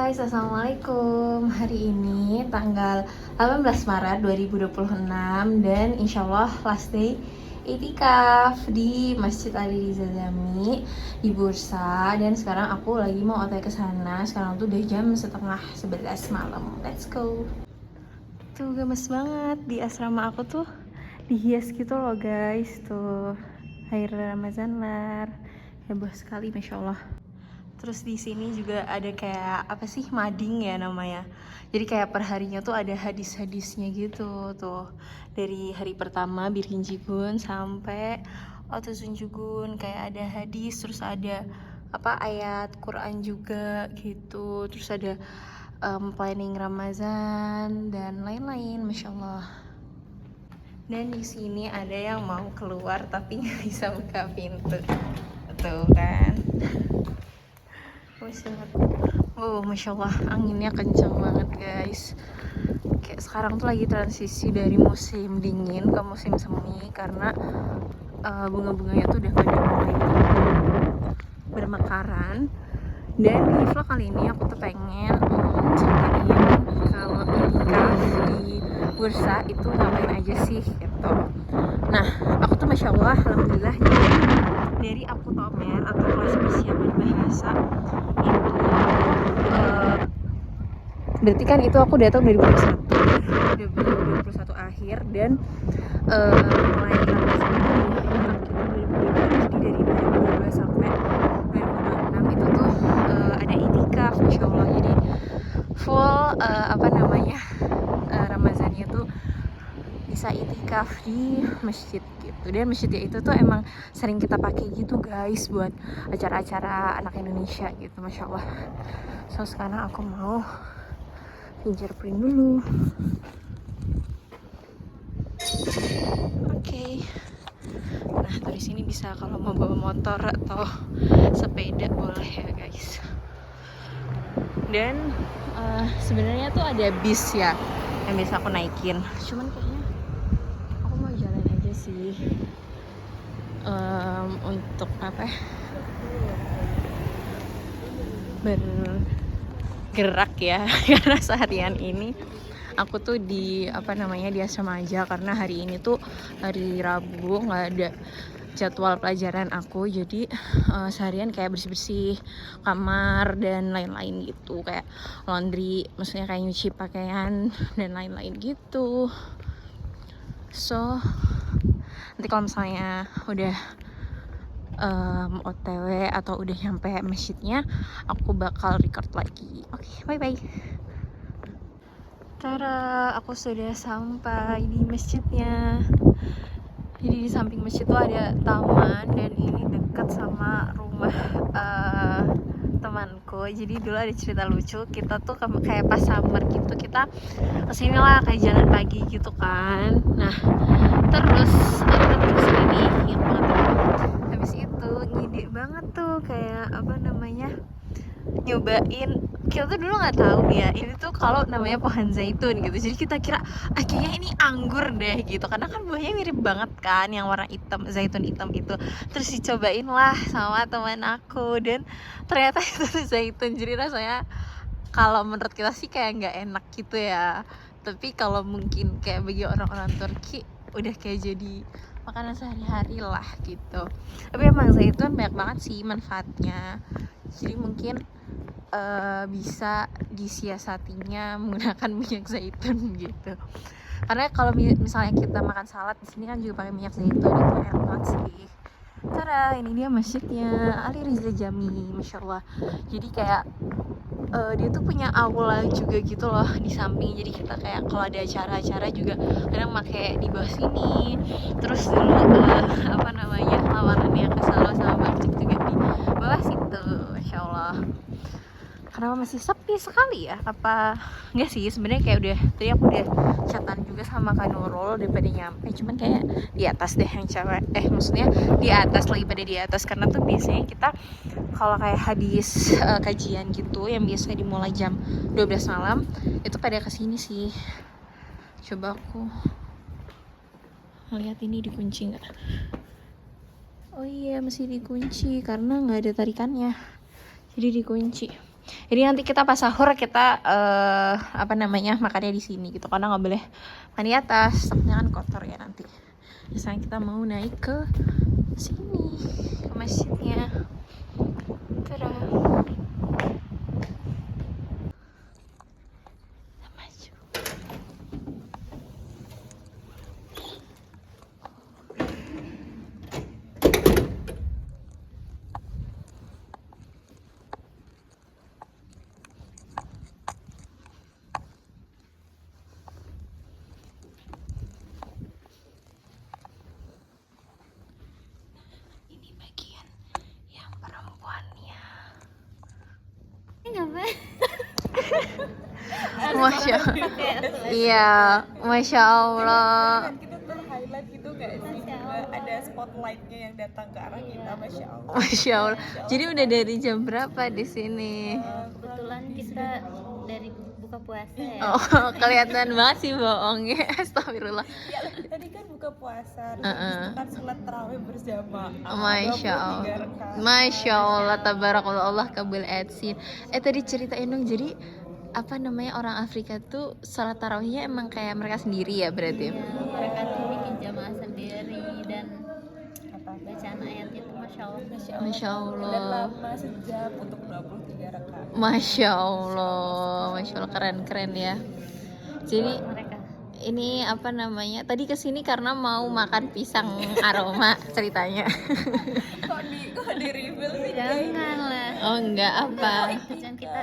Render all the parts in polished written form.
Guys, Assalamualaikum. Hari ini tanggal 18 Maret 2026 dan insya Allah last day itikaf di Masjid Ali Riza Zami di Bursa. Dan sekarang aku lagi mau OTW ke sana. Sekarang tuh udah jam setengah 11 malam. Let's go. Tuh gemes banget di asrama aku tuh dihias gitu loh guys. Tuh air Ramazan lar. Heboh sekali Masya Allah. Terus di sini juga ada kayak apa sih, mading ya namanya. Jadi kayak perharinya tuh ada hadis-hadisnya gitu tuh. Dari hari pertama Birkin Jigun sampai Otuzun Jugun kayak ada hadis, terus ada apa ayat Quran juga gitu. Terus ada planning Ramadan dan lain-lain, Masya Allah. Dan di sini ada yang mau keluar tapi nggak bisa buka pintu. Tuh kan. Masya Allah, anginnya kencang banget guys. Kayak sekarang tuh lagi transisi dari musim dingin ke musim semi karena bunga-bunganya tuh udah pada mulai bermekaran. Dan di vlog kali ini aku tuh pengen ceritain kalau itikaf di Bursa itu ngapain aja sih gitu. Nah, aku tuh Masya Allah, Alhamdulillah, dari aku Tomer atau kelas persiapan bahasa itu berarti kan itu aku datang dari 2021 akhir dan mulai Ramadan jadi dari 2022 sampai 2026 itu tuh ada itikaf Masya Allah. Jadi full Ramazannya tuh bisa itikaf di masjid gitu. Dan masjidnya itu tuh emang sering kita pakai gitu guys buat acara-acara anak Indonesia gitu, Masya Allah. So sekarang aku mau fingerprint dulu. Oke. Nah, dari sini bisa kalau mau bawa motor atau sepeda boleh ya guys. Dan sebenarnya tuh ada bis ya yang bisa aku naikin. Cuman kayaknya aku mau jalan aja sih. Untuk apa? Bergerak ya. Karena seharian ini aku tuh di di asrama aja karena hari ini tuh hari Rabu, nggak ada jadwal pelajaran aku. Jadi seharian kayak bersih-bersih kamar dan lain-lain gitu, kayak laundry, maksudnya kayak nyuci pakaian dan lain-lain gitu. So nanti kalau misalnya udah OTW atau udah nyampe masjidnya, aku bakal record lagi. Oke, bye-bye. Tara, aku sudah sampai di masjidnya. Jadi di samping masjid tuh ada taman dan ini dekat sama rumah temanku. Jadi dulu ada cerita lucu, kita tuh kayak pas summer gitu, kita kesini lah kayak jalan pagi gitu kan. Nah terus ini yang habis itu ngide banget tuh kayak nyobain. Kita tuh dulu nggak tahu ya ini tuh kalau namanya pohon zaitun gitu. Jadi kita kira kayaknya ini anggur deh gitu, karena kan buahnya mirip banget kan yang warna hitam, zaitun hitam itu. Terus dicobain lah sama teman aku dan ternyata itu tuh zaitun. Jadi rasanya kalau menurut kita sih kayak nggak enak gitu ya, tapi kalau mungkin kayak bagi orang-orang Turki udah kayak jadi makanan sehari-hari lah gitu. Tapi emang zaitun banyak banget sih manfaatnya. Jadi mungkin bisa disiasatinya menggunakan minyak zaitun gitu. Karena kalau misalnya kita makan salad di sini kan juga pakai minyak zaitun, itu enak banget sih. Tara, ini dia masjidnya Ali Riza Jami, Masya Allah. Jadi kayak dia tuh punya aula juga gitu loh di samping. Jadi kita kayak kalau ada acara-acara juga kadang pakai di bawah sini. Terus dulu lawanannya ke Salo sama Bang juga di bawah situ, Masya Allah. Kenapa masih sepi sekali ya? Apa enggak sih, sebenarnya kayak udah tadi aku udah chatan juga sama Kak Nurul daripada nyampe, cuman kayak di atas deh yang cewek, maksudnya di atas, lagi pada di atas. Karena tuh biasanya kita kalau kayak habis kajian gitu yang biasanya dimulai jam 12 malam itu pada kesini sih. Coba aku lihat ini dikunci nggak? Oh iya, masih dikunci karena nggak ada tarikannya, jadi dikunci. Jadi nanti kita pas sahur kita makannya di sini gitu, karena nggak boleh makan di atas, takutnya kan kotor ya nanti. Misalnya kita mau naik ke sini, ke masjidnya. Tada. Kita maju. Ini bagian yang perempuannya. Masya iya, Masya Allah. Kita ter-highlight gitu nggak sih? Ada spotlightnya yang datang ke arah kita, Masya Allah. Masya Allah. Jadi udah dari jam berapa di sini? Kebetulan kita dari buka puasa ya. Oh, kelihatan banget sih bohongnya. Astagfirullah. Ya, tadi kan buka puasa, terus habis itu kan sholat tarawih berjamaah. Masya 23 Allah. rakaat. Masya Allah, tabarakallah, Allah kabul adsin. Tadi ceritain dong, jadi orang Afrika tuh salat tarawihnya emang kayak mereka sendiri ya berarti? Ya, mereka tuh bikin jamaah sendiri dan bacaan ayat itu Masya Allah. Masya Dan Allah. lama sejam untuk 23 rakaat. Masya Allah. Masya Allah, keren-keren ya. Jadi Mereka ini tadi kesini karena mau makan pisang aroma ceritanya. Kok di reveal sih? janganlah. Oh enggak, apa? Tujuan kita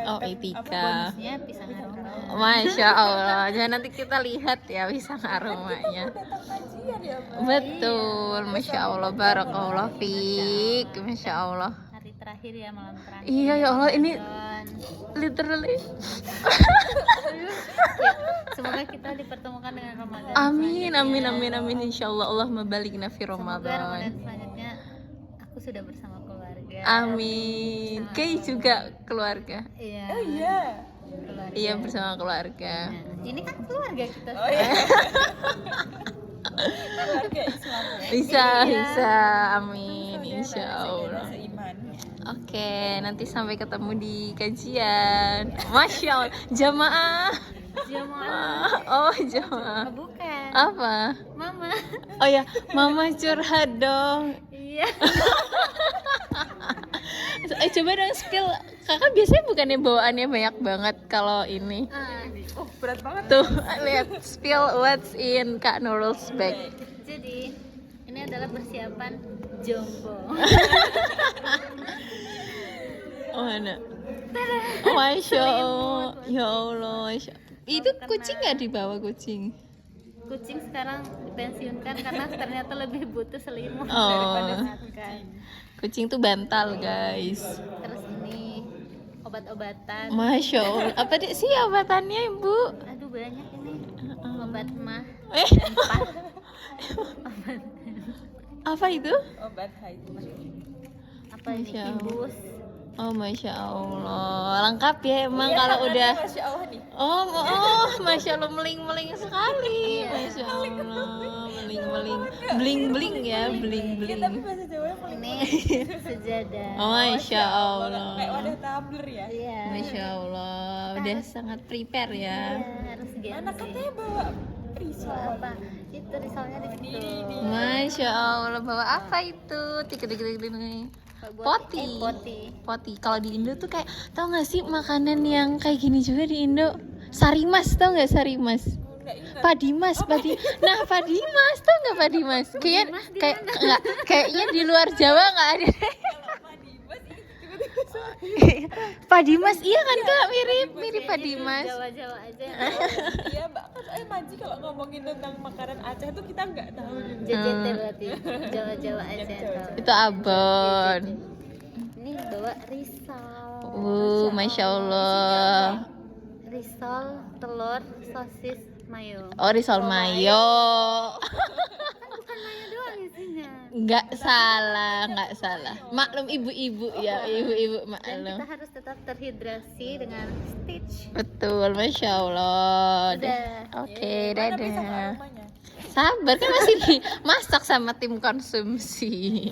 Oh, etika. bonusnya pisang aroma. Masya Allah. Jangan nanti kita lihat ya pisang aromanya. Datang kajian ya, Mbak? Betul, Masya Allah, barakallah fiik, Masya Allah. Hari terakhir ya, malam terakhir. Iya ya Allah, ini Dan literally. ya, semoga kita dipertemukan dengan Ramadan. Amin, amin, selanjutnya. amin, amin. Insya Allah, Allahumma balikna fi Semoga Ramadan Ramadan. selanjutnya aku sudah bersama keluarga. Amin. Kay juga keluarga. Iya. Oh iya. Keluarga. Iya, bersama keluarga. Nah, ini kan keluarga kita. Oh iya. Keluarga Islam ya. Bisa, Iya. bisa. Amin, insya Allah. Seiman. Oke, nanti sampai ketemu di kajian. Masya Allah, jamaah. Jamaah. Oh, jamaah. Bukan. Apa? Mama. Oh ya, mama curhat dong. Iya. Coba dong spill. Kakak biasanya bukannya bawaannya banyak banget kalau ini. Oh, berat banget. Tuh, lihat spill what's in Kak Nurul's bag. Jadi ini adalah persiapan jompo. Oh, mana? Masya Allah. Ya Allah. Masya. Itu kucing nggak dibawa kucing? Kucing sekarang dipensiunkan karena ternyata lebih butuh selimut Oh. daripada makan. Kucing tuh bantal, guys. Terus ini obat-obatan. Masya Allah. Apa sih obatannya, Ibu? Aduh banyak ini. Obat mah Eh, dan pah. Obat apa itu? Obat haid. apa ini? Masya Allah. Infus. Oh, Masya Allah. Lengkap ya emang kalau udah. Masya Allah nih. Oh, Masya Allah, meling-meling sekali. Iya. Masya Allah, meling-meling. Bling-bling ya, bling-bling. Tapi bahasa Jawa paling Ini sejadah. Oh, Masya Allah. kayak wadah tumbler ya. Iya. Masya Allah, udah sangat prepare ya. Iya, harus Anak gengsi. katanya bawa risol. Apa? Itu risolnya di situ. Masya Allah, bawa apa itu? Tik-tik-tik nih. Buat- Poti. Poti. Poti. Kalau di Indo tuh kayak, tau gak sih makanan yang kayak gini juga di Indo? Sarimas, tau gak Sarimas? Enggak ingat. Padimas, Nah, Padimas, tau nggak Padimas? Kayaknya di luar Jawa nggak ada. Padimas, iya kan Kak, mirip Padimas. Jawa-Jawa aja. Iya, Mbak. Kan Manji kalau ngomongin tentang makanan Aceh tuh kita nggak tahu. JJT berarti. Jawa-Jawa aja. tau. Itu abon. Ini bawa risol. Masya Allah. Risol, telur, sosis, mayo. Oh, risol mayo. Bukan mayo doang isinya. Nggak salah. Maklum ibu-ibu ya, ibu-ibu Dan maklum. kita harus tetap terhidrasi dengan Stitch. Betul, Masya Allah. Udah. Oke, Mana bisa dadah. aromanya? Sabar kan masih dimasak sama tim konsumsi.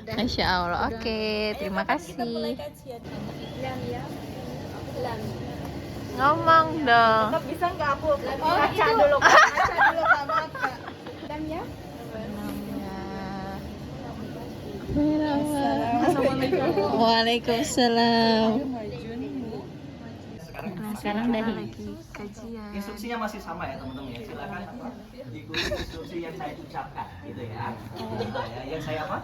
Masya Allah. Oke, terima Kita mulai kasih. kajian. Ngomong dong. Tetap bisa nggak aku kaca dulu Kak. Kaca dulu Kak, maaf Kak. Dan ya. Waalaikumsalam. Nah, sekarang dari lagi kajian. Instruksinya masih sama ya teman-teman ya. Silakan ikuti instruksi yang saya ucapkan gitu ya. Yang saya apa?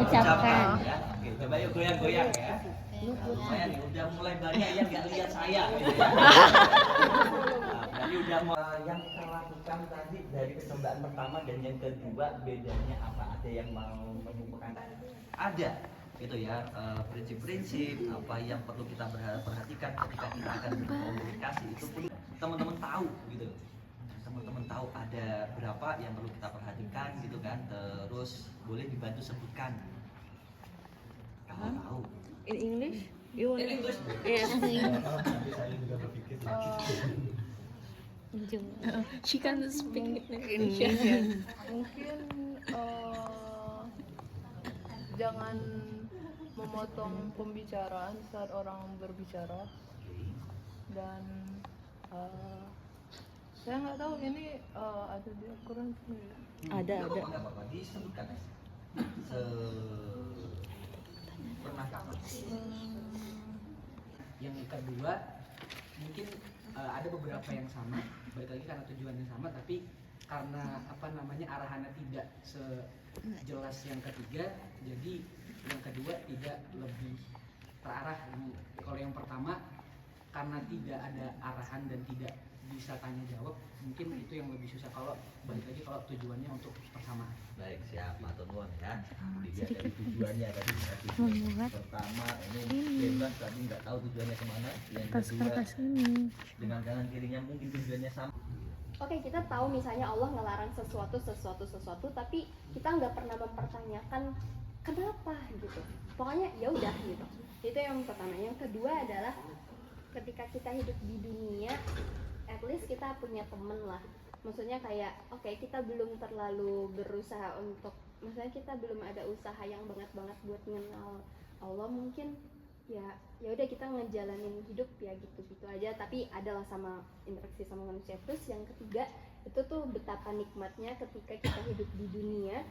Ucapkan. Ya. Oke, coba yuk goyang-goyang ya. Lumayan nih, udah mulai banyak yang nggak lihat saya gitu ya. Nah, berarti udah yang kita lakukan tadi dari percobaan pertama dan yang kedua bedanya apa? Ada yang mau mengumpulkan? Ada gitu ya, prinsip-prinsip apa yang perlu kita perhatikan ketika kita akan berkomunikasi itu pun teman-teman tahu gitu. Teman-teman tahu ada berapa yang perlu kita perhatikan gitu kan. Terus boleh dibantu sebutkan kalau tahu. In English? You want English? Yes. Nanti saya juga berpikir She can speak Indonesia. Mungkin jangan memotong pembicaraan saat orang berbicara, dan saya nggak tahu ini ada di Al-Quran sendiri. Ada. Nggak apa-apa, disebutkan aja. Pernah kapan? Yang kedua mungkin ada beberapa yang sama, balik lagi karena tujuannya sama, tapi karena arahannya tidak sejelas yang ketiga, jadi yang kedua tidak lebih terarah. Kalau yang pertama karena tidak ada arahan dan tidak bisa tanya jawab, mungkin itu yang lebih susah. Kalau balik lagi kalau tujuannya untuk persamaan. Baik, siap, matur nuwun ya. Dilihat dari tujuannya tadi. Pertama ini bebas tapi nggak tahu tujuannya kemana. Yang kedua dengan kanan kirinya mungkin tujuannya sama. Oke, kita tahu misalnya Allah ngelarang sesuatu, tapi kita nggak pernah mempertanyakan kenapa gitu. Pokoknya ya udah gitu. Itu yang pertama. Yang kedua adalah ketika kita hidup di dunia, at least kita punya temen lah. Maksudnya kayak oke, kita belum terlalu berusaha untuk, maksudnya kita belum ada usaha yang banget buat mengenal Allah, mungkin ya udah kita ngejalanin hidup ya gitu aja, tapi adalah sama interaksi sama manusia. Terus yang ketiga itu tuh betapa nikmatnya ketika kita hidup di dunia,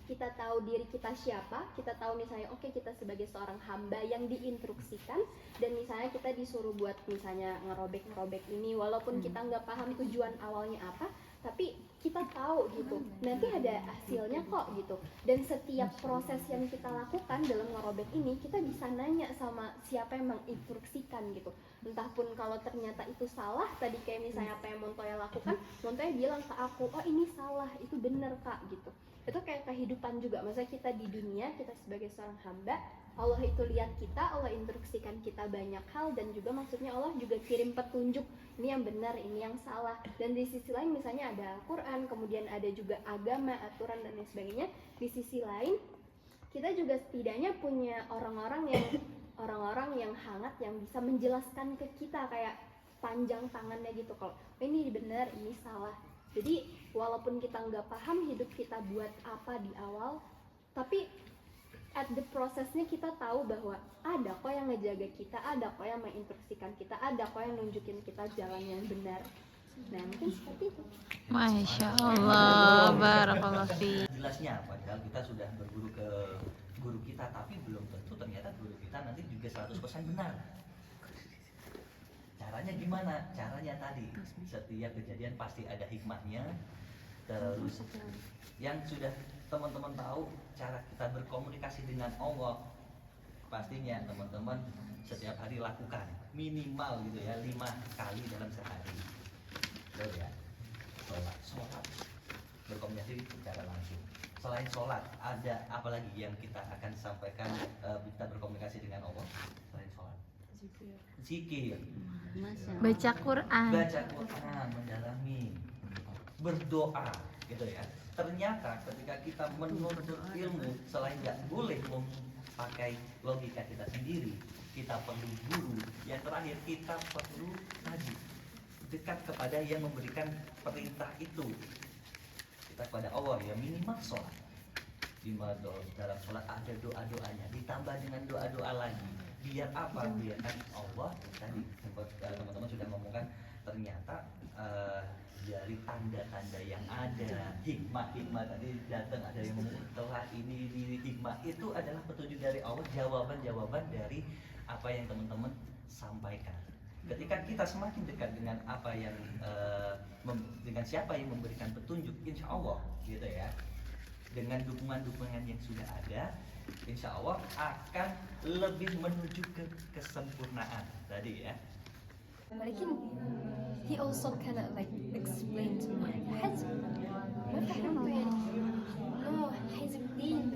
kita tahu diri kita siapa, kita tahu misalnya oke, kita sebagai seorang hamba yang diinstruksikan, dan misalnya kita disuruh buat misalnya ngerobek ini, walaupun kita nggak paham tujuan awalnya apa, tapi kita tahu gitu nanti ada hasilnya kok gitu. Dan setiap proses yang kita lakukan dalam ngerobek ini, kita bisa nanya sama siapa yang menginstruksikan gitu. Entah pun kalau ternyata itu salah, tadi kayak misalnya apa yang Montoya lakukan, Montoya bilang ke aku, oh ini salah, itu bener kak gitu. Itu kayak kehidupan juga, maksudnya kita di dunia, kita sebagai seorang hamba, Allah itu lihat kita, Allah instruksikan kita banyak hal, dan juga maksudnya Allah juga kirim petunjuk, ini yang benar, ini yang salah. Dan di sisi lain misalnya ada Al-Quran, kemudian ada juga agama, aturan dan lain sebagainya. Di sisi lain kita juga setidaknya punya orang-orang yang hangat, yang bisa menjelaskan ke kita kayak panjang tangannya gitu, kalau ini benar, ini salah. Jadi walaupun kita nggak paham hidup kita buat apa di awal, tapi at the prosesnya kita tahu bahwa ada kok yang ngejaga kita, ada kok yang menginstruksikan kita, ada kok yang nunjukin kita jalan yang benar. Nah mungkin seperti itu. Masya Allah, barakallahu fi. Jelasnya padahal kita sudah berguru ke guru kita, tapi belum tentu ternyata guru kita nanti juga 100% benar. Caranya gimana? Caranya tadi, setiap kejadian pasti ada hikmahnya. Terus yang sudah teman-teman tahu cara kita berkomunikasi dengan Allah, pastinya teman-teman setiap hari lakukan minimal gitu ya 5 kali dalam sehari. Betul ya? Sholat berkomunikasi secara langsung. Selain sholat, ada apa lagi yang kita akan sampaikan kita berkomunikasi dengan Allah selain sholat? Zikir, Baca Quran. baca Quran, mendalami, berdoa, gitu ya. Ternyata ketika kita menuntut ilmu, selain nggak boleh memakai logika kita sendiri, kita perlu guru. Yang terakhir, kita perlu tadi dekat kepada yang memberikan perintah itu. Kita kepada Allah ya, minimal sholat. dalam sholat ada doa-doanya ditambah dengan doa-doa lagi. Biar apa? Biar kan Allah tadi sempat teman-teman sudah ngomongkan ternyata dari tanda-tanda yang ada, hikmah tadi datang, ada yang ngomong telah ini hikmah, itu adalah petunjuk dari Allah, jawaban dari apa yang teman-teman sampaikan. Ketika kita semakin dekat dengan apa yang dengan siapa yang memberikan petunjuk, insya Allah gitu ya, dengan dukungan-dukungan yang sudah ada, insya Allah akan lebih menuju ke kesempurnaan tadi ya. ولكن he also kind of like explained to me حزب ما فهمت يعني no حزب دين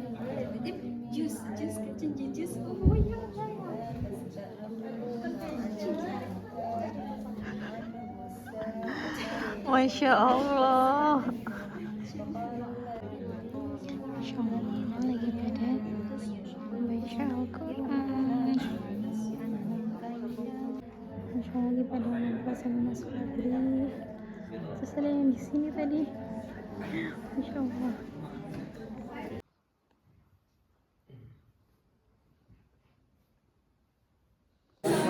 بدب جوز كرتون جوز oh ya Masya Allah. Masya Allah, lagi pada baca Al-Quran. Masya Allah, lagi pada mempersiapkan sabri. Terus ada yang di sini tadi. Masya Allah.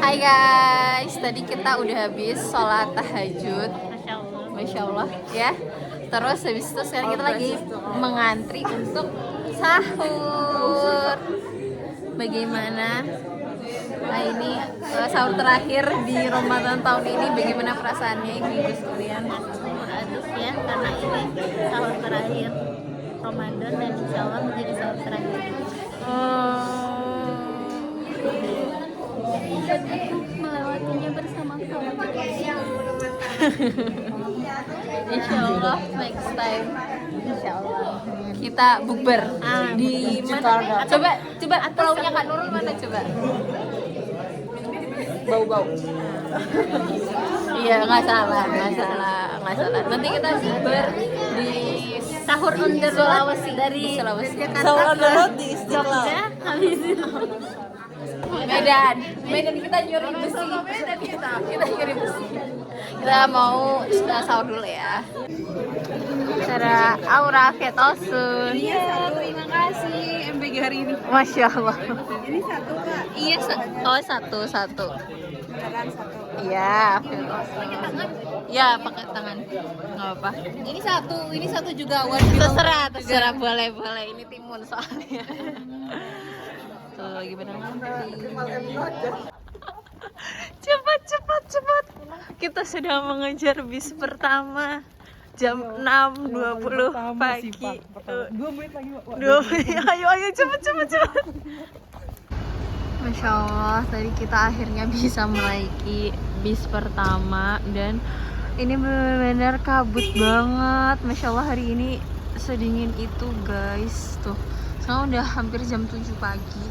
Hai guys, tadi kita udah habis sholat tahajud. Masya Allah ya. Terus habis itu sekarang kita lagi mengantri untuk sahur. Bagaimana? Nah ini sahur terakhir di Ramadan tahun ini, bagaimana perasaannya ibu-ibu sekalian? Adus ya, karena ini sahur terakhir Ramadan dan insya Allah menjadi sahur terakhir. Melewatinya bersama kamu. Insya Allah next time Insya Allah. kita bukber di mana? Coba pulaunya Kak Nurul mana coba? Bau-bau. Iya nggak salah. Nanti kita bukber di Sahur on the road dari Sulawesi. Sahur on the road di Istiqlal. Jogja, habis itu Medan kita nyuri besi. Kita nyuri besi. Kita mau sahur dulu ya. Cara Aura Fetosun. Iya, terima kasih MBG hari ini. Masya Allah. Ini satu Kak. Iya, satu. Beneran satu. Iya, Fetosun. Ya, pakai tangan. Nggak apa-apa. Ini satu juga Terserah, boleh. Ini timun soalnya. Tuh, lagi pada ngantri. Cepat. Kita sudah mengejar bis pertama. Jam 6.20 pagi. 2 menit lagi, Pak. 2 menit. Ayo cepet. Masya Allah, tadi kita akhirnya bisa menaiki bis pertama dan ini benar-benar kabut banget. Masya Allah, hari ini sedingin itu guys. Tuh, sekarang udah hampir jam 7 pagi.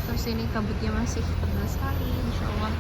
Terus ini kabutnya masih tebal sekali, Masya Allah.